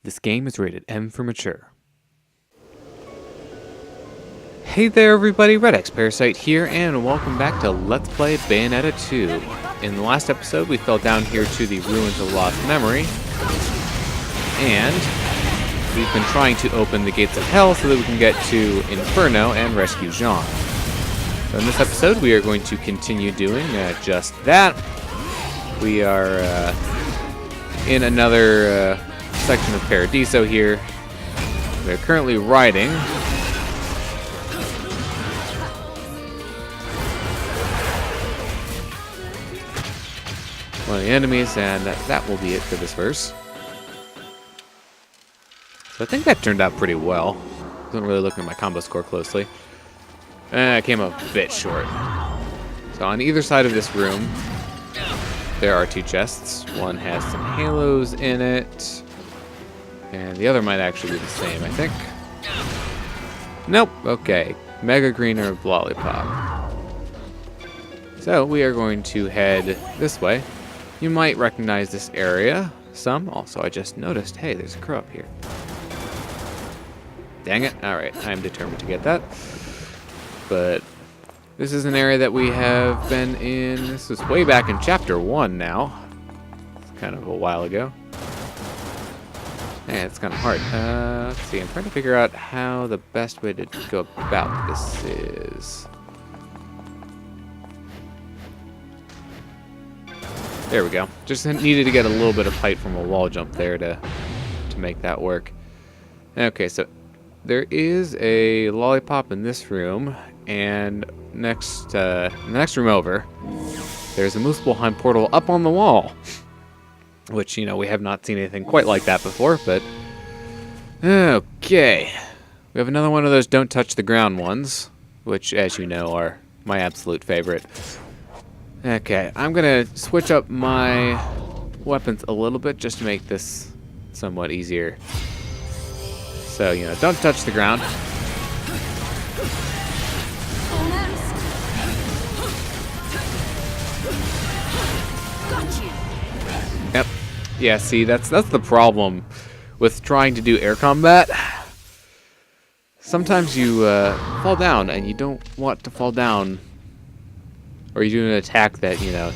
This game is rated M for mature. Hey there everybody, redxparasite here, and welcome back to Let's Play Bayonetta 2. In the last episode, we fell down here to the Ruins of Lost Memory, and we've been trying to open the Gates of Hell so that we can get to Inferno and rescue Jean. So in this episode, we are going to continue doing just that. We are in another section of Paradiso here. We're currently riding one of the enemies, and that will be it for this verse. So I think that turned out pretty well. Wasn't really looking at my combo score closely. I came up a bit short. So on either side of this room, there are two chests. One has some halos in it, and the other might actually be the same, I think. Nope, okay. Mega Green or Lollipop. So we are going to head this way. You might recognize this area some. Also, I just noticed, hey, there's a crow up here. Dang it. Alright, I'm determined to get that. But this is an area that we have been in. This was way back in Chapter 1 now. It's kind of a while ago. Yeah, it's kind of hard. Let's see, I'm trying to figure out how the best way to go about this is. There we go. Just needed to get a little bit of height from a wall jump there to make that work. Okay, so there is a lollipop in this room, and the next room over, there's a Muspelheim portal up on the wall. Which, you know, we have not seen anything quite like that before, but... Okay. We have another one of those don't touch the ground ones, which, as you know, are my absolute favorite. Okay, I'm gonna switch up my weapons a little bit just to make this somewhat easier. So, you know, don't touch the ground. Yep. Yeah, see, that's the problem with trying to do air combat. Sometimes you fall down and you don't want to fall down, or you do an attack that, you know,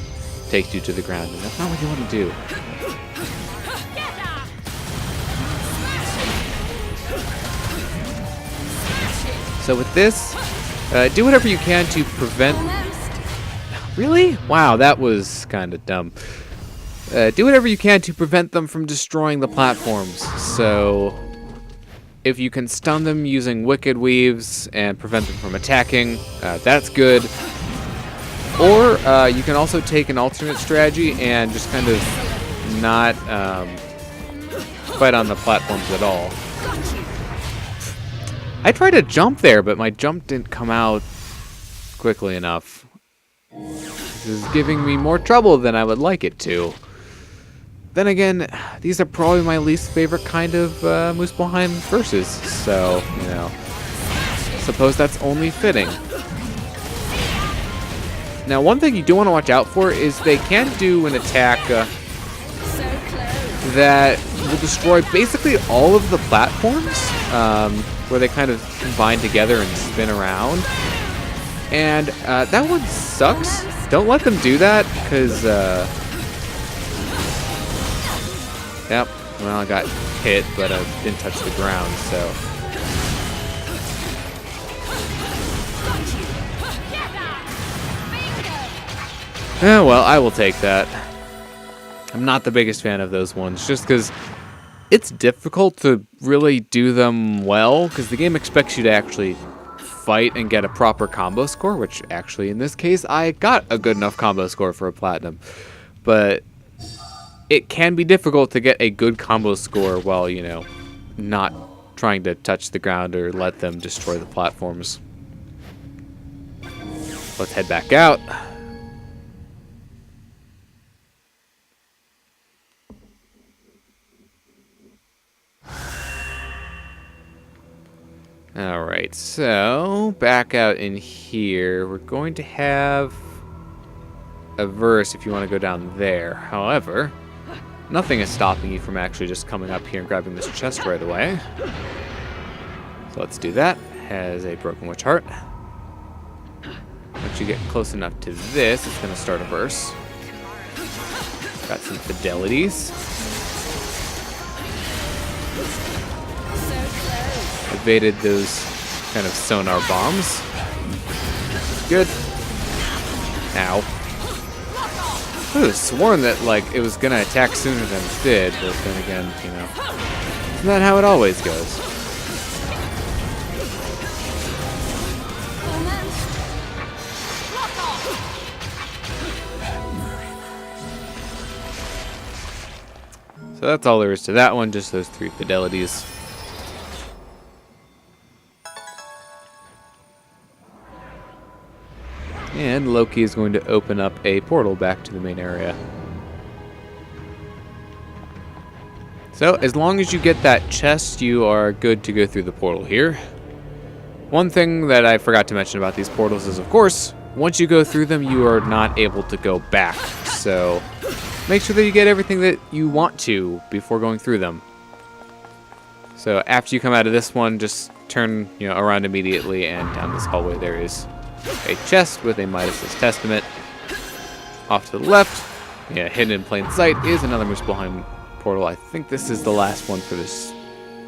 takes you to the ground, and that's not what you want to do. So with this, do whatever you can to prevent... Really? Wow, that was kind of dumb. Do whatever you can to prevent them from destroying the platforms. So, if you can stun them using Wicked Weaves and prevent them from attacking, that's good. Or, you can also take an alternate strategy and just kind of not fight on the platforms at all. I tried to jump there, but my jump didn't come out quickly enough. This is giving me more trouble than I would like it to. Then again, these are probably my least favorite kind of Muspelheim verses, so, you know, I suppose that's only fitting. Now, one thing you do want to watch out for is they can do an attack that will destroy basically all of the platforms, where they kind of combine together and spin around. And that one sucks. Don't let them do that, because... Yep, well, I got hit, but I didn't touch the ground, so... Yeah, well, I will take that. I'm not the biggest fan of those ones, just because it's difficult to really do them well, because the game expects you to actually fight and get a proper combo score, which actually, in this case, I got a good enough combo score for a platinum. But... it can be difficult to get a good combo score while, you know, not trying to touch the ground or let them destroy the platforms. Let's head back out. Alright, so back out in here, we're going to have a verse if you want to go down there. However... nothing is stopping you from actually just coming up here and grabbing this chest right away. So let's do that. Has a broken witch heart. Once you get close enough to this, it's going to start a verse. Got some fidelities. Evaded those kind of sonar bombs. Good. Ow. I would have sworn that, like, it was going to attack sooner than it did, but then again, you know, isn't that how it always goes? So that's all there is to that one, just those 3 fidelities. And Loki is going to open up a portal back to the main area. So, as long as you get that chest, you are good to go through the portal here. One thing that I forgot to mention about these portals is, of course, once you go through them, you are not able to go back. So, make sure that you get everything that you want to before going through them. So, after you come out of this one, just turn, around immediately, and down this hallway there is a chest with a Midas's Testament. Off to the left, hidden in plain sight, is another Muspelheim portal. I think this is the last one for this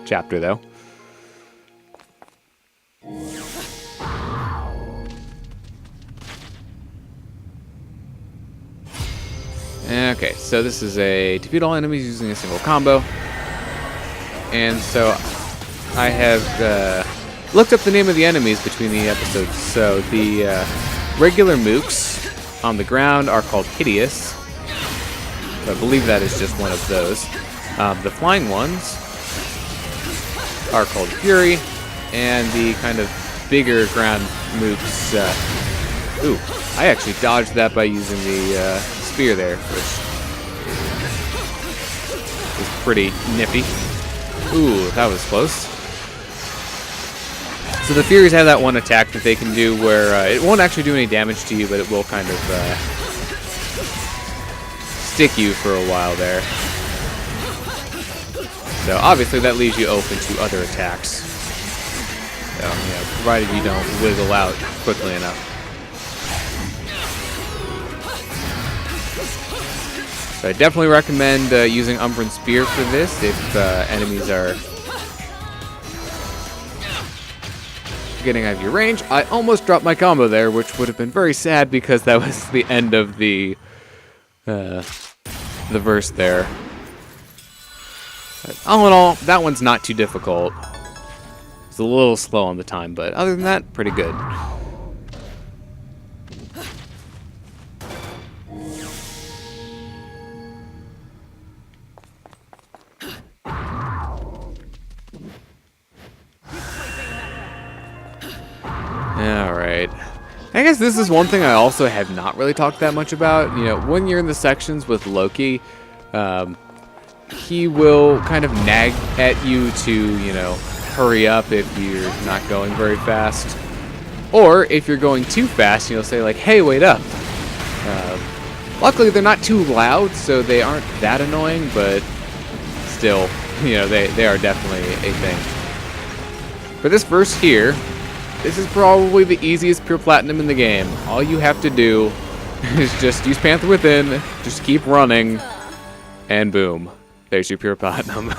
chapter, though. Okay, so this is a defeat all enemies using a single combo. And so I have looked up the name of the enemies between the episodes. So the regular mooks on the ground are called Hideous. I believe that is just one of those. The flying ones are called Fury, and the kind of bigger ground mooks. Ooh, I actually dodged that by using the spear there, which is pretty nippy. Ooh, that was close. So the Furies have that one attack that they can do where it won't actually do any damage to you, but it will kind of stick you for a while there. So obviously that leaves you open to other attacks. So, provided you don't wiggle out quickly enough. So I definitely recommend using Umbran Spear for this if enemies are getting out of your range. I almost dropped my combo there, which would have been very sad because that was the end of the verse there. But all in all, that one's not too difficult. It's a little slow on the time, but other than that, pretty good. Alright. I guess this is one thing I also have not really talked that much about. When you're in the sections with Loki, he will kind of nag at you to, hurry up if you're not going very fast. Or if you're going too fast, he'll say like, hey, wait up. Luckily, they're not too loud, so they aren't that annoying, but still, they are definitely a thing. For this verse here, this is probably the easiest pure platinum in the game. All you have to do is just use Panther Within, just keep running, and boom. There's your pure platinum.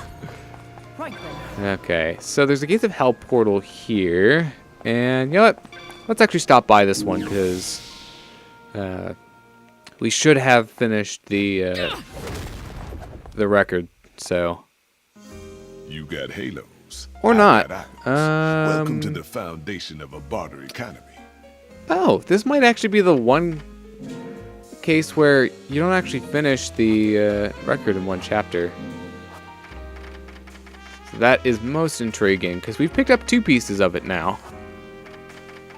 Okay, so there's a Gates of Hell portal here. And you know what? Let's actually stop by this one, because we should have finished the record, so. You got halos. Or not. Welcome to the foundation of a barter economy. Oh, this might actually be the one case where you don't actually finish the record in one chapter. So that is most intriguing, because we've picked up 2 pieces of it now.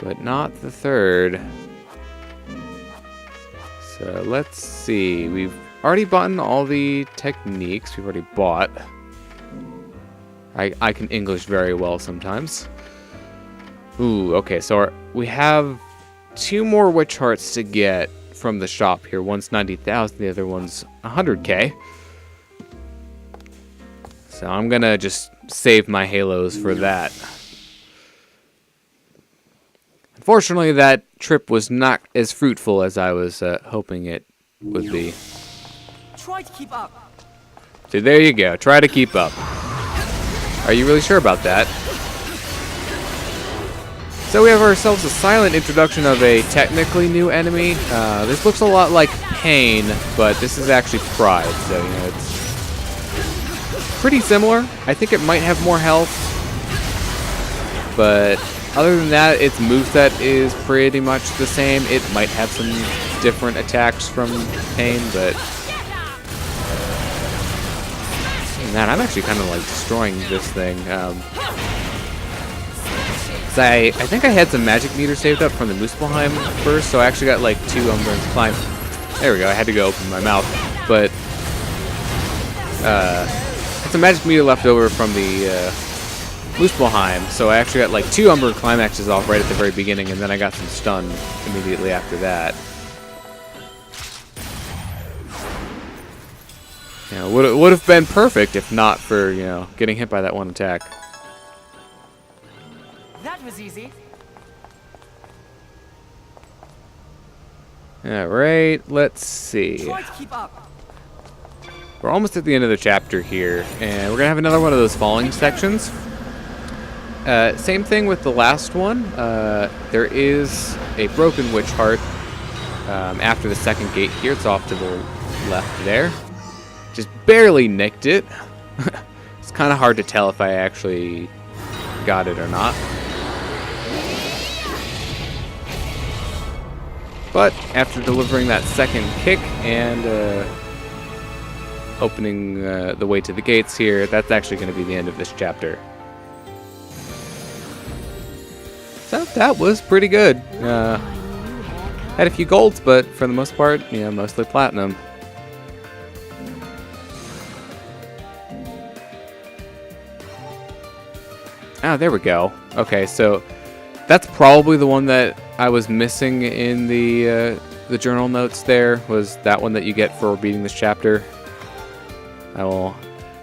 But not the third. So let's see. We've already bought all the techniques. We've already bought. I can English very well sometimes. Ooh, okay, so we have 2 more witch hearts to get from the shop here. One's 90,000, the other one's 100k. So I'm going to just save my halos for that. Unfortunately, that trip was not as fruitful as I was hoping it would be. Try to keep up. So there you go. Try to keep up. Are you really sure about that? So we have ourselves a silent introduction of a technically new enemy. This looks a lot like Pain, but this is actually Pride. So, you know, it's pretty similar. I think it might have more health. But other than that, its moveset is pretty much the same. It might have some different attacks from Pain, but... Man, I'm actually kind of like destroying this thing. I think I had some magic meters saved up from the Muspelheim first, so I actually got like 2 Umburn's Climb. There we go, I had to go open my mouth. But, had some magic meter left over from the Muspelheim, so I actually got like 2 Umburn's Climaxes off right at the very beginning, and then I got some stun immediately after that. You know, would have been perfect if not for, you know, getting hit by that one attack. That was easy. Alright, let's see. Try to keep up. We're almost at the end of the chapter here, and we're going to have another one of those falling sections. Same thing with the last one. There is a broken witch heart after the second gate here. It's off to the left there. Just barely nicked it. It's kind of hard to tell if I actually got it or not. But after delivering that second kick and opening the way to the gates here, that's actually going to be the end of this chapter. So that was pretty good. Had a few golds, but for the most part, you know, mostly platinum. Ah, there we go. Okay, so that's probably the one that I was missing in the journal notes there, was that one that you get for beating this chapter. I will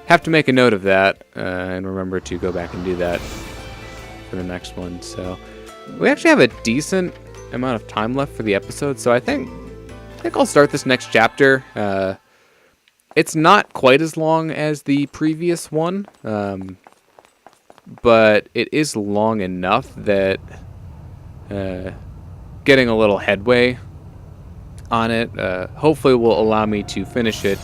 have to make a note of that and remember to go back and do that for the next one. So we actually have a decent amount of time left for the episode, so I think I'll start this next chapter. It's not quite as long as the previous one, but it is long enough that getting a little headway on it hopefully will allow me to finish it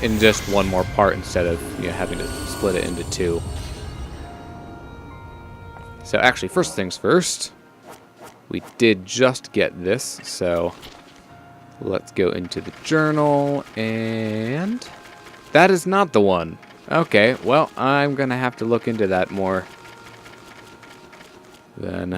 in just one more part instead of, you know, having to split it into 2. So actually, first things first, we did just get this, so let's go into the journal, and that is not the one. Okay, well, I'm gonna have to look into that more. Then,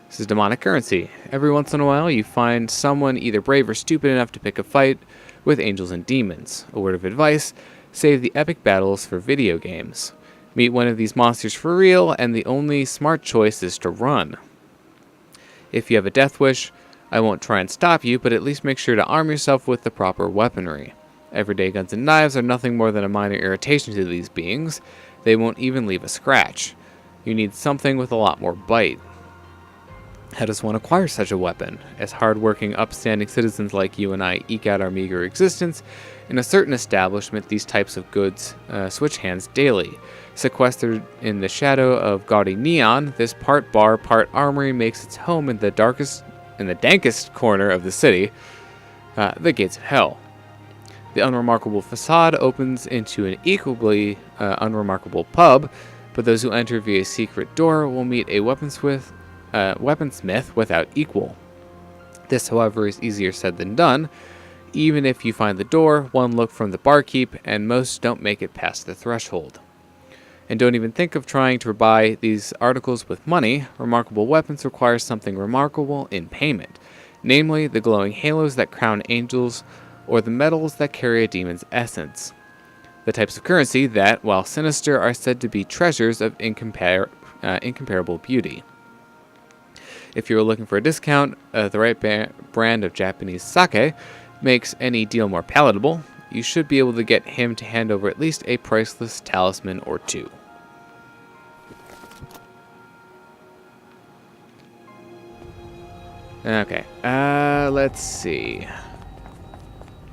this is demonic currency. Every once in a while, you find someone either brave or stupid enough to pick a fight with angels and demons. A word of advice: save the epic battles for video games. Meet one of these monsters for real, and the only smart choice is to run. If you have a death wish, I won't try and stop you, but at least make sure to arm yourself with the proper weaponry. Everyday guns and knives are nothing more than a minor irritation to these beings. They won't even leave a scratch. You need something with a lot more bite. How does one acquire such a weapon? As hard-working, upstanding citizens like you and I eke out our meager existence, in a certain establishment these types of goods switch hands daily. Sequestered in the shadow of gaudy neon, this part bar, part armory makes its home in the dankest corner of the city, the gates of hell. The unremarkable facade opens into an equally unremarkable pub, but those who enter via a secret door will meet a weaponsmith without equal. This, however, is easier said than done. Even if you find the door, one look from the barkeep, and most don't make it past the threshold. And don't even think of trying to buy these articles with money. Remarkable weapons require something remarkable in payment, namely the glowing halos that crown angels, or the metals that carry a demon's essence. The types of currency that, while sinister, are said to be treasures of incomparable beauty. If you're looking for a discount, the right brand of Japanese sake makes any deal more palatable. you should be able to get him to hand over at least a priceless talisman or two. Okay, let's see.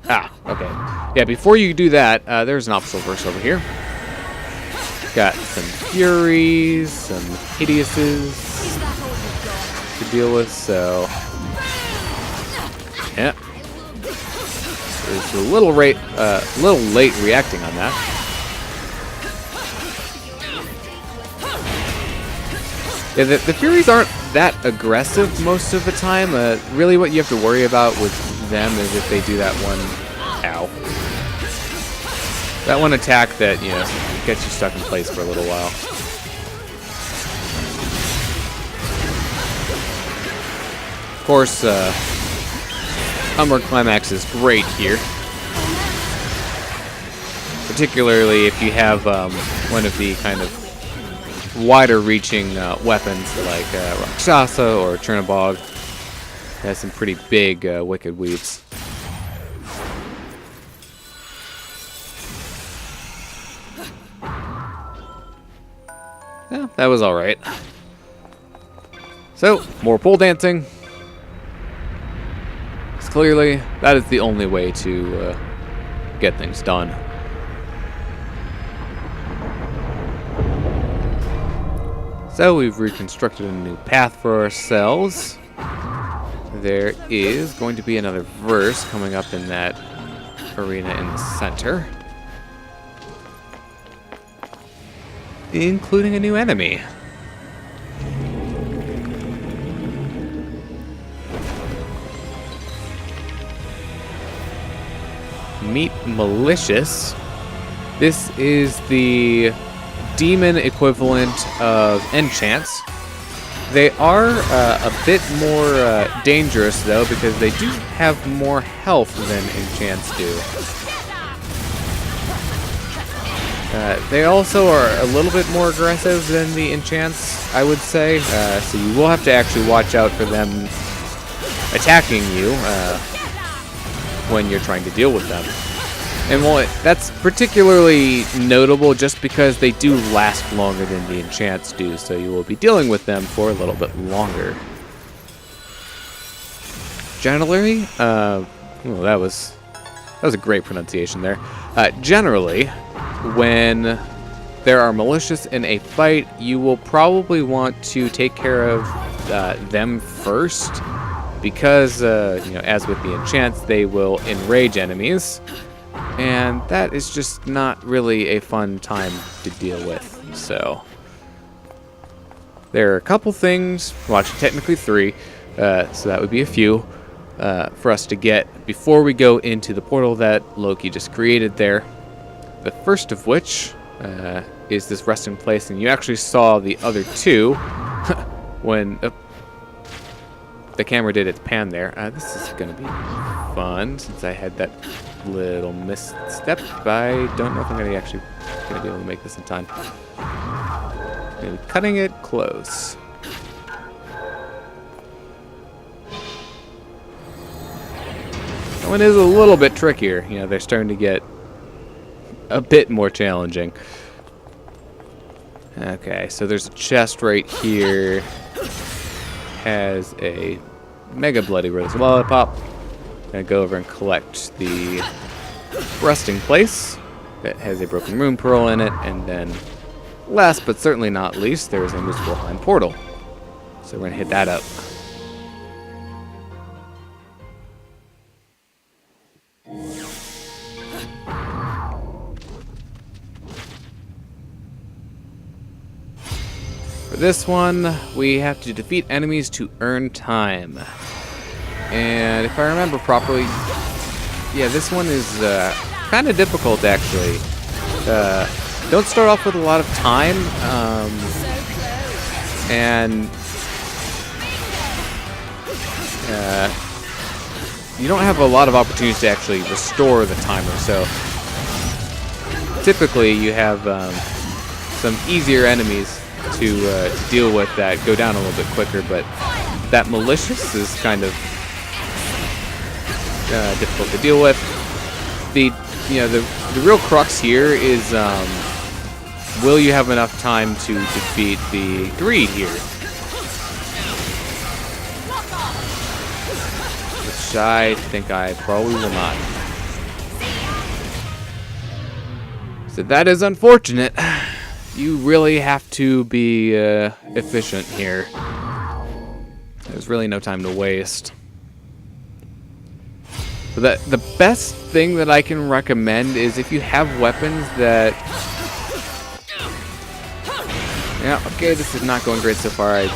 Okay. Yeah, before you do that, there's an obstacle verse over here. Got some Furies, some Hideouses to deal with, so... Yeah. It's a little late reacting on that. Yeah, the Furies aren't that aggressive most of the time. Really what you have to worry about with them is if they do that one... Ow. That one attack that, you know, gets you stuck in place for a little while. Of course, Onward Climax is great here. Particularly if you have one of the kind of wider-reaching weapons like Rakshasa or Chernobog. It has some pretty big wicked weaves. Yeah, that was alright. So, more pole dancing. Clearly, that is the only way to get things done. So we've reconstructed a new path for ourselves. There is going to be another verse coming up in that arena in the center, including a new enemy. Meet Malicious. This is the demon equivalent of enchants. They are a bit more dangerous though, because they do have more health than enchants do. They also are a little bit more aggressive than the enchants, I would say. So you will have to actually watch out for them attacking you when you're trying to deal with them. And well, that's particularly notable just because they do last longer than the enchants do, so you will be dealing with them for a little bit longer. Generally, that was a great pronunciation there. Generally, when there are malicious in a fight, you will probably want to take care of them first, because as with the enchants, they will enrage enemies. And that is just not really a fun time to deal with. So there are a couple things, well, actually technically three, so that would be a few for us to get before we go into the portal that Loki just created there. The first of which is this resting place, and you actually saw the other two when the camera did its pan there. This is going to be fun since I had that little misstep. I don't know if I'm going to be able to make this in time. Maybe cutting it close. That one is a little bit trickier. You know, they're starting to get a bit more challenging. Okay, so there's a chest right here. Has a Mega Bloody Rose Lollipop. Gonna go over and collect the resting place that has a broken rune pearl in it, and then last but certainly not least, there is a Muspelheim portal. So we're gonna hit that up. For this one, we have to defeat enemies to earn time. And if I remember properly, yeah, this one is kind of difficult actually. Don't start off with a lot of time, and you don't have a lot of opportunities to actually restore the timer. So typically you have some easier enemies to deal with that go down a little bit quicker, but that malicious is kind of difficult to deal with. The the real crux here is will you have enough time to defeat the greed here? Which I think I probably will not. So that is unfortunate. You really have to be efficient here. There's really no time to waste. But the best thing that I can recommend is if you have weapons that... Yeah, okay, this is not going great so far. I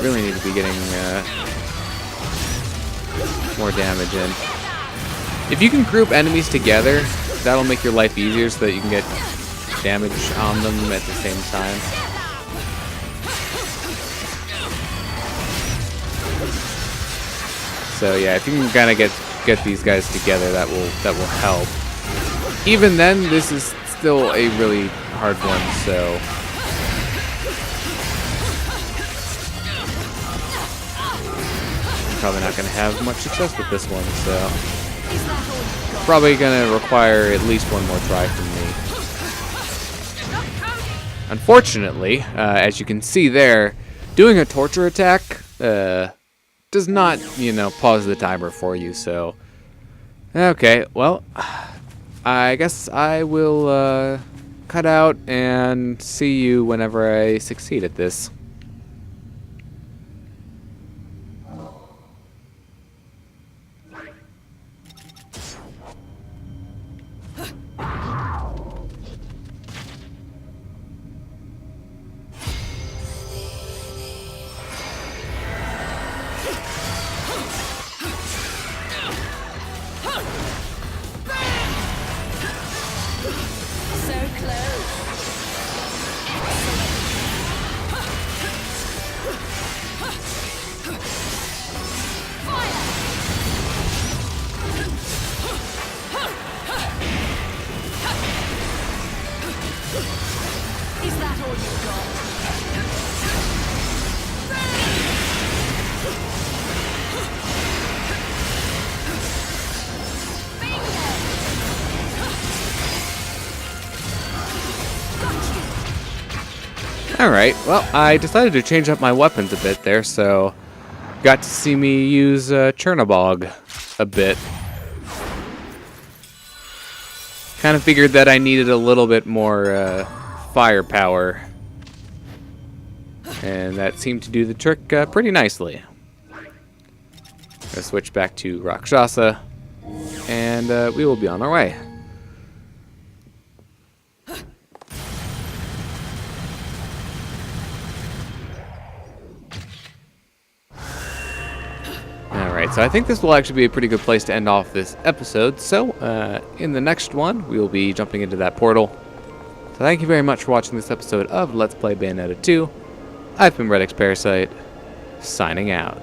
really need to be getting more damage in. If you can group enemies together, that'll make your life easier so that you can get damage on them at the same time. So yeah, if you can kind of get these guys together, that will help. Even then, this is still a really hard one, so I'm probably not going to have much success with this one, so probably going to require at least one more try from me. Unfortunately, as you can see there, doing a torture attack does not, pause the timer for you, so... Okay, well, I guess I will cut out and see you whenever I succeed at this. Alright, well, I decided to change up my weapons a bit there, so got to see me use Chernobog a bit. Kind of figured that I needed a little bit more firepower, and that seemed to do the trick pretty nicely. Gonna switch back to Rakshasa, and we will be on our way. Alright, so I think this will actually be a pretty good place to end off this episode. So, in the next one, we will be jumping into that portal. So thank you very much for watching this episode of Let's Play Bayonetta 2. I've been redxparasite, signing out.